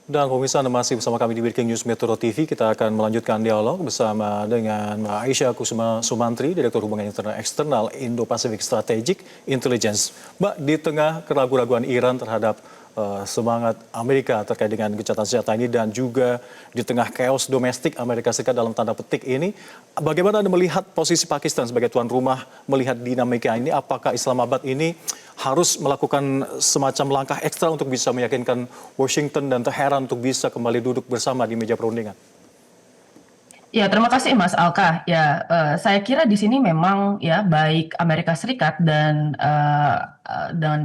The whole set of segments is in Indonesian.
Dan pemirsa Anda masih bersama kami di Breaking News Metro TV. Kita akan melanjutkan dialog bersama dengan Mbak Aisyah Kusuma Sumantri, Direktur Hubungan Internasional Eksternal Indo-Pacific Strategic Intelligence. Mbak, di tengah keraguan-raguan Iran terhadap semangat Amerika terkait dengan gencatan senjata ini dan juga di tengah chaos domestik Amerika Serikat dalam tanda petik ini, bagaimana Anda melihat posisi Pakistan sebagai tuan rumah melihat dinamika ini? Apakah Islamabad ini harus melakukan semacam langkah ekstra untuk bisa meyakinkan Washington dan Teheran untuk bisa kembali duduk bersama di meja perundingan? Ya, terima kasih Mas Alka. Ya, saya kira di sini memang ya baik Amerika Serikat dan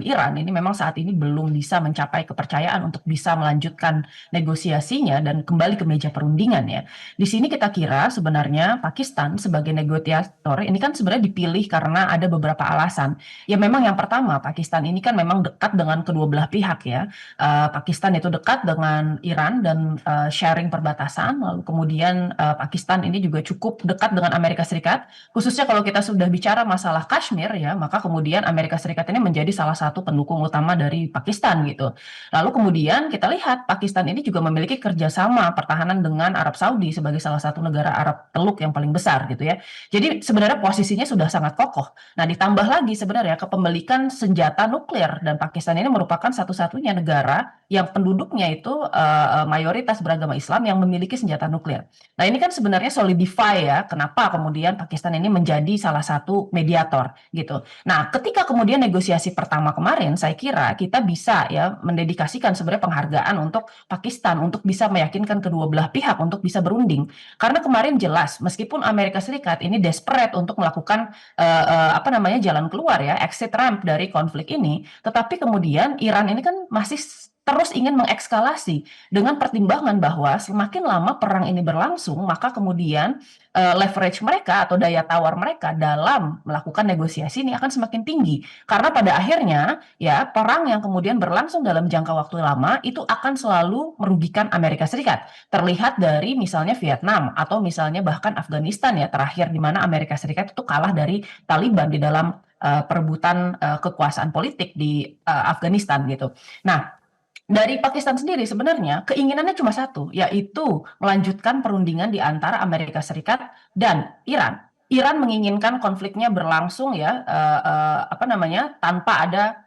Iran ini memang saat ini belum bisa mencapai kepercayaan untuk bisa melanjutkan negosiasinya dan kembali ke meja perundingan ya. Di sini kita kira sebenarnya Pakistan sebagai negosiator ini kan sebenarnya dipilih karena ada beberapa alasan. Ya, memang yang pertama Pakistan ini kan memang dekat dengan kedua belah pihak ya. Pakistan itu dekat dengan Iran dan sharing perbatasan, lalu kemudian Pakistan ini juga cukup dekat dengan Amerika Serikat, khususnya kalau kita sudah bicara masalah Kashmir ya, maka kemudian Amerika Serikat ini menjadi salah satu pendukung utama dari Pakistan gitu. Lalu kemudian kita lihat Pakistan ini juga memiliki kerjasama pertahanan dengan Arab Saudi sebagai salah satu negara Arab Teluk yang paling besar gitu ya. Jadi sebenarnya posisinya sudah sangat kokoh. Nah, ditambah lagi sebenarnya kepemilikan senjata nuklir dan Pakistan ini merupakan satu-satunya negara yang penduduknya itu mayoritas beragama Islam yang memiliki senjata nuklir. Nah, ini kan sebenarnya solidify ya, kenapa kemudian Pakistan ini menjadi salah satu mediator gitu. Nah, ketika kemudian negosiasi pertama kemarin, saya kira kita bisa ya mendedikasikan sebenarnya penghargaan untuk Pakistan untuk bisa meyakinkan kedua belah pihak untuk bisa berunding. Karena kemarin jelas, meskipun Amerika Serikat ini desperate untuk melakukan jalan keluar ya, exit ramp dari konflik ini, tetapi kemudian Iran ini kan masih terus ingin mengekskalasi dengan pertimbangan bahwa semakin lama perang ini berlangsung, maka kemudian leverage mereka atau daya tawar mereka dalam melakukan negosiasi ini akan semakin tinggi. Karena pada akhirnya ya perang yang kemudian berlangsung dalam jangka waktu lama itu akan selalu merugikan Amerika Serikat. Terlihat dari misalnya Vietnam atau misalnya bahkan Afghanistan ya terakhir di mana Amerika Serikat itu kalah dari Taliban di dalam perebutan kekuasaan politik di Afghanistan gitu. Nah, dari Pakistan sendiri sebenarnya keinginannya cuma satu, yaitu melanjutkan perundingan di antara Amerika Serikat dan Iran. Iran menginginkan konfliknya berlangsung ya, tanpa ada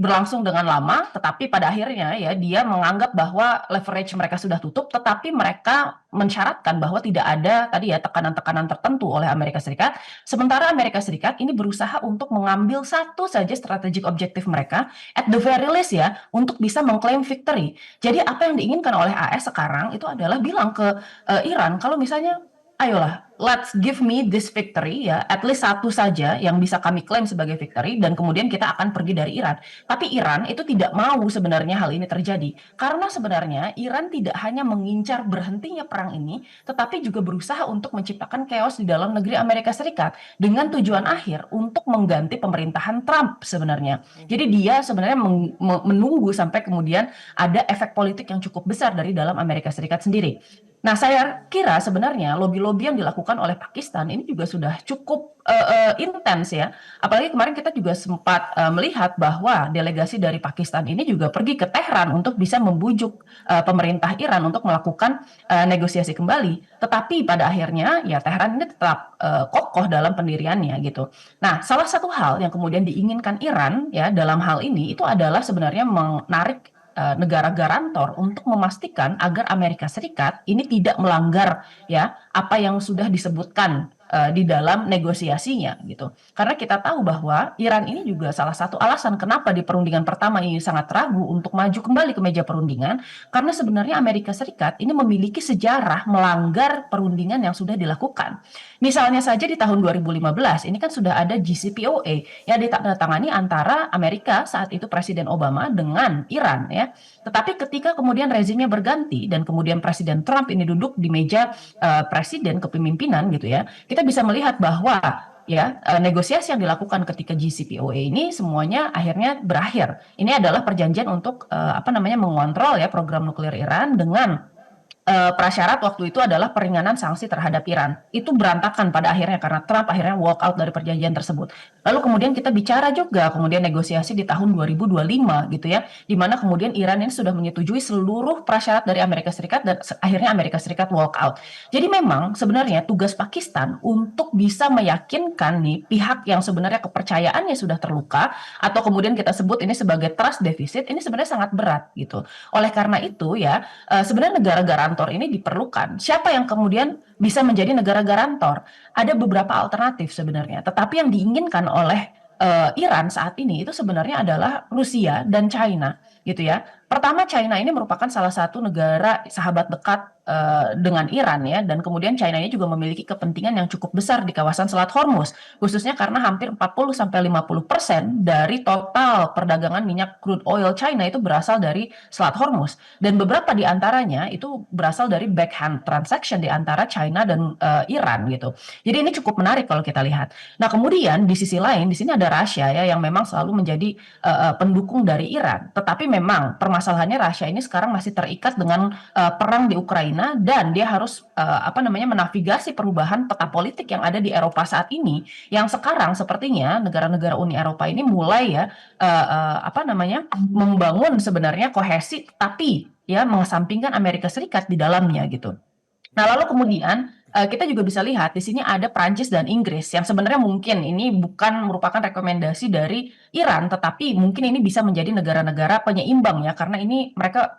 berlangsung dengan lama, tetapi pada akhirnya ya dia menganggap bahwa leverage mereka sudah tutup, tetapi mereka mensyaratkan bahwa tidak ada tadi ya tekanan-tekanan tertentu oleh Amerika Serikat. Sementara Amerika Serikat ini berusaha untuk mengambil satu saja strategic objektif mereka, at the very least ya, untuk bisa mengklaim victory. Jadi apa yang diinginkan oleh AS sekarang itu adalah bilang ke Iran, kalau misalnya ayolah, let's give me this victory ya, at least satu saja yang bisa kami klaim sebagai victory dan kemudian kita akan pergi dari Iran. Tapi Iran itu tidak mau sebenarnya hal ini terjadi. Karena sebenarnya Iran tidak hanya mengincar berhentinya perang ini, tetapi juga berusaha untuk menciptakan chaos di dalam negeri Amerika Serikat dengan tujuan akhir untuk mengganti pemerintahan Trump sebenarnya. Jadi dia sebenarnya menunggu sampai kemudian ada efek politik yang cukup besar dari dalam Amerika Serikat sendiri. Nah, saya kira sebenarnya lobby-lobby yang dilakukan oleh Pakistan ini juga sudah cukup intens ya. Apalagi kemarin kita juga sempat melihat bahwa delegasi dari Pakistan ini juga pergi ke Tehran untuk bisa membujuk pemerintah Iran untuk melakukan negosiasi kembali. Tetapi pada akhirnya ya Tehran ini tetap kokoh dalam pendiriannya gitu. Nah, salah satu hal yang kemudian diinginkan Iran ya dalam hal ini itu adalah sebenarnya menarik negara garantor untuk memastikan agar Amerika Serikat ini tidak melanggar ya apa yang sudah disebutkan di dalam negosiasinya gitu. Karena kita tahu bahwa Iran ini juga salah satu alasan kenapa di perundingan pertama ini sangat ragu untuk maju kembali ke meja perundingan karena sebenarnya Amerika Serikat ini memiliki sejarah melanggar perundingan yang sudah dilakukan. Misalnya saja di tahun 2015 ini kan sudah ada JCPOA yang ditandatangani antara Amerika saat itu Presiden Obama dengan Iran ya. Tetapi ketika kemudian rezimnya berganti dan kemudian Presiden Trump ini duduk di meja presiden kepemimpinan gitu ya, kita bisa melihat bahwa ya negosiasi yang dilakukan ketika JCPOA ini semuanya akhirnya berakhir. Ini adalah perjanjian untuk mengontrol ya program nuklir Iran dengan prasyarat waktu itu adalah peringanan sanksi terhadap Iran. Itu berantakan pada akhirnya karena Trump akhirnya walk out dari perjanjian tersebut. Lalu kemudian kita bicara juga kemudian negosiasi di tahun 2025 gitu ya, di mana kemudian Iran ini sudah menyetujui seluruh prasyarat dari Amerika Serikat dan akhirnya Amerika Serikat walk out. Jadi memang sebenarnya tugas Pakistan untuk bisa meyakinkan nih pihak yang sebenarnya kepercayaannya sudah terluka atau kemudian kita sebut ini sebagai trust deficit, ini sebenarnya sangat berat gitu. Oleh karena itu ya, sebenarnya negara garantor ini diperlukan. Siapa yang kemudian bisa menjadi negara garantor? Ada beberapa alternatif sebenarnya, tetapi yang diinginkan oleh Iran saat ini itu sebenarnya adalah Rusia dan China gitu ya. Pertama, China ini merupakan salah satu negara sahabat dekat dengan Iran ya, dan kemudian China ini juga memiliki kepentingan yang cukup besar di kawasan Selat Hormuz, khususnya karena hampir 40-50% dari total perdagangan minyak crude oil China itu berasal dari Selat Hormuz, dan beberapa di antaranya itu berasal dari backhand transaction di antara China dan Iran gitu. Jadi ini cukup menarik kalau kita lihat. Nah, kemudian di sisi lain di sini ada Rusia ya yang memang selalu menjadi pendukung dari Iran. Tetapi memang permasalahannya Rusia ini sekarang masih terikat dengan perang di Ukraina dan dia harus menavigasi perubahan peta politik yang ada di Eropa saat ini yang sekarang sepertinya negara-negara Uni Eropa ini mulai ya membangun sebenarnya kohesi tapi ya mengesampingkan Amerika Serikat di dalamnya gitu. Nah, lalu kemudian kita juga bisa lihat di sini ada Prancis dan Inggris yang sebenarnya mungkin ini bukan merupakan rekomendasi dari Iran, tetapi mungkin ini bisa menjadi negara-negara penyeimbang ya, karena ini mereka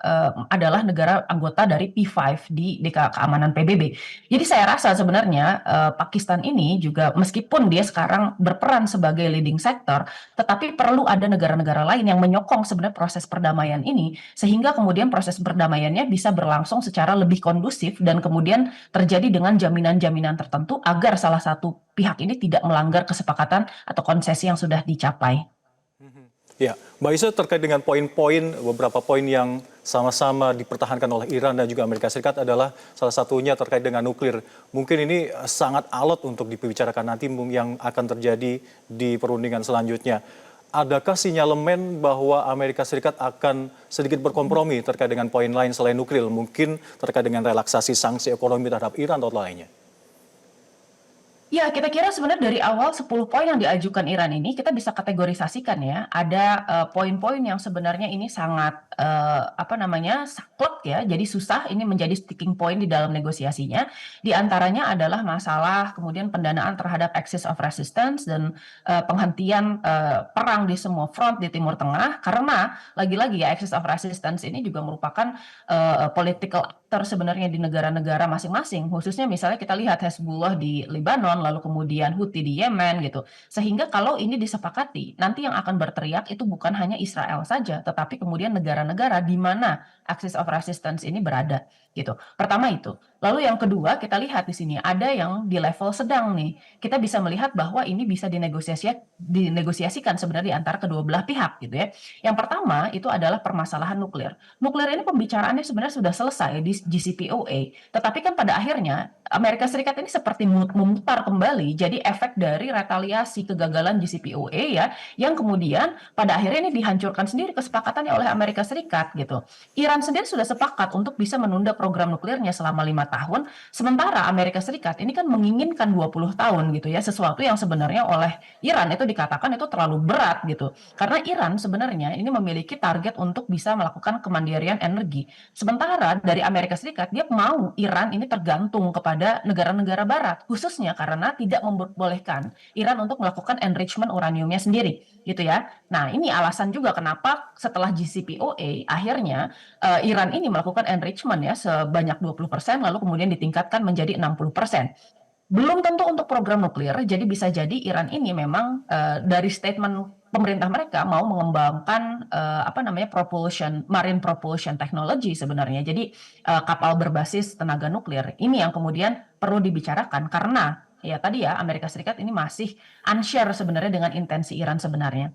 adalah negara anggota dari P5 di keamanan PBB. Jadi saya rasa sebenarnya Pakistan ini juga meskipun dia sekarang berperan sebagai leading sector, tetapi perlu ada negara-negara lain yang menyokong sebenarnya proses perdamaian ini, sehingga kemudian proses perdamaiannya bisa berlangsung secara lebih kondusif dan kemudian terjadi dengan jaminan-jaminan tertentu agar salah satu pihak ini tidak melanggar kesepakatan atau konsesi yang sudah dicapai. Ya, Mbak Isa terkait dengan beberapa poin yang sama-sama dipertahankan oleh Iran dan juga Amerika Serikat adalah salah satunya terkait dengan nuklir. Mungkin ini sangat alot untuk dibicarakan nanti yang akan terjadi di perundingan selanjutnya. Adakah sinyalemen bahwa Amerika Serikat akan sedikit berkompromi terkait dengan poin lain selain nuklir, mungkin terkait dengan relaksasi sanksi ekonomi terhadap Iran atau lainnya? Ya, kita kira sebenarnya dari awal 10 poin yang diajukan Iran ini kita bisa kategorisasikan ya. Ada poin-poin yang sebenarnya ini sangat saklek ya. Jadi susah ini menjadi sticking point di dalam negosiasinya. Di antaranya adalah masalah kemudian pendanaan terhadap axis of resistance dan penghentian perang di semua front di Timur Tengah, karena lagi-lagi ya axis of resistance ini juga merupakan political actor sebenarnya di negara-negara masing-masing. Khususnya misalnya kita lihat Hezbollah di Lebanon, lalu kemudian Houthi di Yemen gitu. Sehingga kalau ini disepakati, nanti yang akan berteriak itu bukan hanya Israel saja, tetapi kemudian negara-negara di mana axis of resistance ini berada gitu. Pertama itu. Lalu yang kedua, kita lihat di sini ada yang di level sedang nih. Kita bisa melihat bahwa ini bisa dinegosiasikan sebenarnya di antara kedua belah pihak gitu ya. Yang pertama itu adalah permasalahan nuklir. Nuklir ini pembicaraannya sebenarnya sudah selesai di JCPOA, tetapi kan pada akhirnya Amerika Serikat ini seperti memutar kembali jadi efek dari retaliasi kegagalan JCPOA ya, yang kemudian pada akhirnya ini dihancurkan sendiri kesepakatannya oleh Amerika Serikat gitu. Iran sendiri sudah sepakat untuk bisa menunda program nuklirnya selama 5 tahun, sementara Amerika Serikat ini kan menginginkan 20 tahun gitu ya, sesuatu yang sebenarnya oleh Iran itu dikatakan itu terlalu berat gitu. Karena Iran sebenarnya ini memiliki target untuk bisa melakukan kemandirian energi. Sementara dari Amerika Serikat dia mau Iran ini tergantung kepada negara-negara barat, khususnya karena tidak membolehkan Iran untuk melakukan enrichment uraniumnya sendiri gitu ya. Nah, ini alasan juga kenapa setelah JCPOA akhirnya Iran ini melakukan enrichment ya sebanyak 20%, lalu kemudian ditingkatkan menjadi 60%. Belum tentu untuk program nuklir, jadi bisa jadi Iran ini memang dari statement pemerintah mereka mau mengembangkan marine propulsion technology sebenarnya. Jadi kapal berbasis tenaga nuklir. Ini yang kemudian perlu dibicarakan karena ya tadi ya Amerika Serikat ini masih unsure sebenarnya dengan intensi Iran sebenarnya.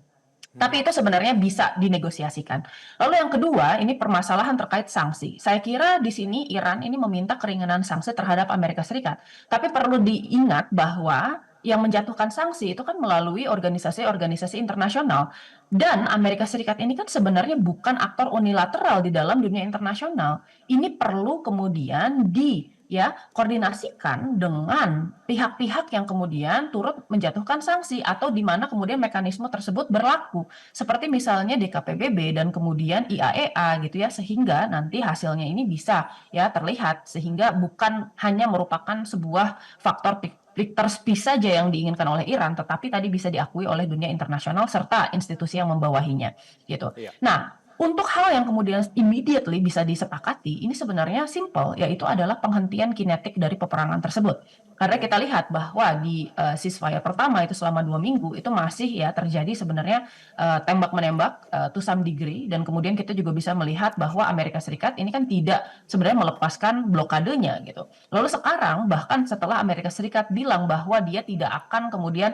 Tapi itu sebenarnya bisa dinegosiasikan. Lalu yang kedua, ini permasalahan terkait sanksi. Saya kira di sini Iran ini meminta keringanan sanksi terhadap Amerika Serikat. Tapi perlu diingat bahwa yang menjatuhkan sanksi itu kan melalui organisasi-organisasi internasional. Dan Amerika Serikat ini kan sebenarnya bukan aktor unilateral di dalam dunia internasional. Ini perlu kemudian koordinasikan dengan pihak-pihak yang kemudian turut menjatuhkan sanksi atau di mana kemudian mekanisme tersebut berlaku. Seperti misalnya DKPBB dan kemudian IAEA gitu ya, sehingga nanti hasilnya ini bisa ya terlihat, sehingga bukan hanya merupakan sebuah faktor terspis saja yang diinginkan oleh Iran, tetapi tadi bisa diakui oleh dunia internasional serta institusi yang membawahinya gitu. Iya. Nah, untuk hal yang kemudian immediately bisa disepakati, ini sebenarnya simple, yaitu adalah penghentian kinetik dari peperangan tersebut. Karena kita lihat bahwa di ceasefire pertama itu selama 2 minggu itu masih ya terjadi sebenarnya tembak-menembak to some degree, dan kemudian kita juga bisa melihat bahwa Amerika Serikat ini kan tidak sebenarnya melepaskan blokadenya gitu. Lalu sekarang bahkan setelah Amerika Serikat bilang bahwa dia tidak akan kemudian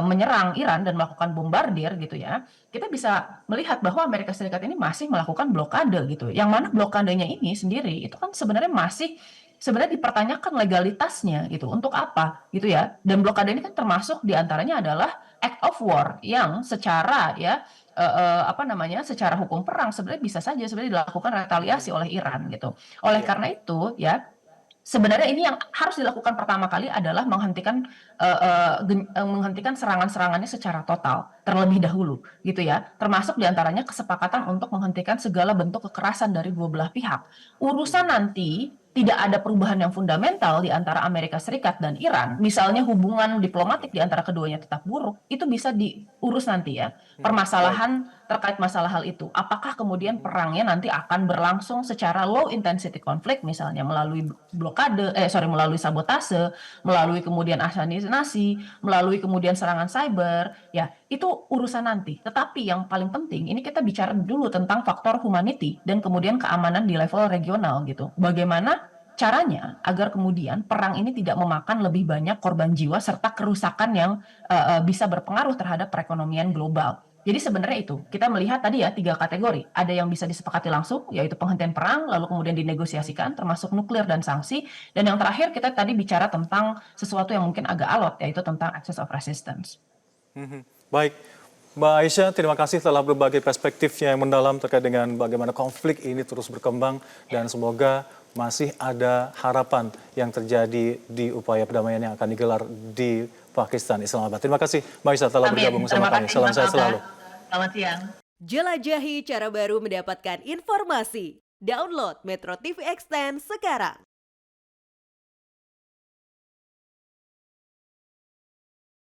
menyerang Iran dan melakukan bombardir gitu ya, kita bisa melihat bahwa Amerika Serikat ini masih melakukan blokade gitu. Yang mana blokadenya ini sendiri itu kan sebenarnya masih sebenarnya dipertanyakan legalitasnya gitu. Untuk apa gitu ya. Dan blokade ini kan termasuk diantaranya adalah act of war yang secara secara hukum perang sebenarnya bisa saja sebenarnya dilakukan retaliasi oleh Iran gitu. Oleh Iya. karena itu ya, sebenarnya ini yang harus dilakukan pertama kali adalah menghentikan serangan-serangannya secara total terlebih dahulu gitu ya. Termasuk diantaranya kesepakatan untuk menghentikan segala bentuk kekerasan dari dua belah pihak. Urusan nanti tidak ada perubahan yang fundamental di antara Amerika Serikat dan Iran, misalnya hubungan diplomatik di antara keduanya tetap buruk, itu bisa diurus nanti ya. Baik. Permasalahan terkait masalah hal itu, apakah kemudian perangnya nanti akan berlangsung secara low intensity conflict, misalnya melalui melalui sabotase, melalui kemudian asasinasi, melalui kemudian serangan cyber, ya itu urusan nanti. Tetapi yang paling penting ini kita bicara dulu tentang faktor humanity dan kemudian keamanan di level regional gitu. Bagaimana caranya agar kemudian perang ini tidak memakan lebih banyak korban jiwa serta kerusakan yang bisa berpengaruh terhadap perekonomian global. Jadi sebenarnya itu, kita melihat tadi ya 3 kategori. Ada yang bisa disepakati langsung, yaitu penghentian perang, lalu kemudian dinegosiasikan, termasuk nuklir dan sanksi. Dan yang terakhir kita tadi bicara tentang sesuatu yang mungkin agak alot, yaitu tentang access of resistance. Baik, Mbak Aisyah, terima kasih telah berbagi perspektifnya yang mendalam terkait dengan bagaimana konflik ini terus berkembang dan semoga masih ada harapan yang terjadi di upaya perdamaian yang akan digelar di Pakistan, Islamabad. Terima kasih Mbak Aisyah telah bergabung bersama kami. Salam sehat selalu. Selamat siang. Jelajahi cara baru mendapatkan informasi. Download Metro TV Extend sekarang.